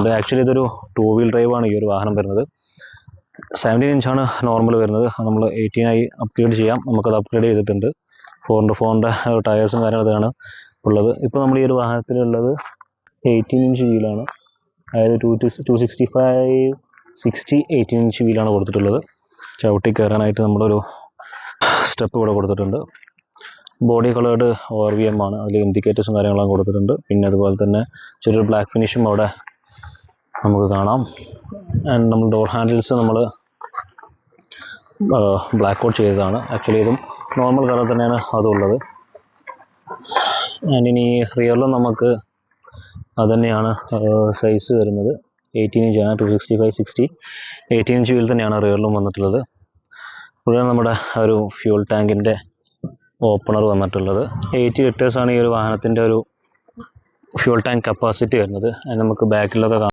കൊടുത്തിട്ടുണ്ട്. ആക്ച്വലി ഇതൊരു 2 വീൽ ഡ്രൈവാണ് ഈ ഒരു വാഹനം വരുന്നത്. 17 ഇഞ്ചാണ് നോർമൽ വരുന്നത്. നമ്മൾ 18 ആയി അപ്ഗ്രേഡ് ചെയ്യാം. നമുക്കത് അപ്ഗ്രേഡ് ചെയ്തിട്ടുണ്ട്. 4x4ൻ്റെ ടയേഴ്സും കാര്യങ്ങളൊക്കെയാണ് ഉള്ളത്. ഇപ്പോൾ നമ്മൾ ഈ ഒരു വാഹനത്തിലുള്ളത് 18 ഇഞ്ച് വീലാണ്. അതായത് 18 ഇഞ്ച് വീലാണ് കൊടുത്തിട്ടുള്ളത്. ചവിട്ടി കയറാനായിട്ട് നമ്മളൊരു സ്റ്റെപ്പ് ഇവിടെ കൊടുത്തിട്ടുണ്ട്. ബോഡി കളേർഡ് ORVM ആണ്. അതിൽ ഇൻഡിക്കേറ്റേഴ്സും കാര്യങ്ങളൊക്കെ കൊടുത്തിട്ടുണ്ട്. പിന്നെ അതുപോലെ തന്നെ ചെറിയൊരു ബ്ലാക്ക് ഫിനിഷും അവിടെ നമുക്ക് കാണാം. ആൻഡ് നമ്മൾ ഡോർ ഹാൻഡിൽസ് നമ്മൾ ബ്ലാക്ക് കോട്ട് ചെയ്തതാണ്. ആക്ച്വലി ഇതും നോർമൽ കളർ തന്നെയാണ് അതുള്ളത്. ആൻഡ് ഇനി റിയറിലും നമുക്ക് അതുതന്നെയാണ് സൈസ് വരുന്നത്. 18 ഇഞ്ചാണ്. 265/60 18 ഇഞ്ച് വീൽ തന്നെയാണ് റിയറിലും വന്നിട്ടുള്ളത്. ഇവിടെ നമ്മുടെ ഒരു ഫ്യൂൾ ടാങ്കിൻ്റെ ഓപ്പണർ വന്നിട്ടുള്ളത്. 80 ലിറ്റേഴ്സാണ് ഈ ഒരു വാഹനത്തിൻ്റെ ഒരു ഫ്യൂൾ ടാങ്ക് കപ്പാസിറ്റി വരുന്നത്. അത് നമുക്ക് ബാക്കിലൊക്കെ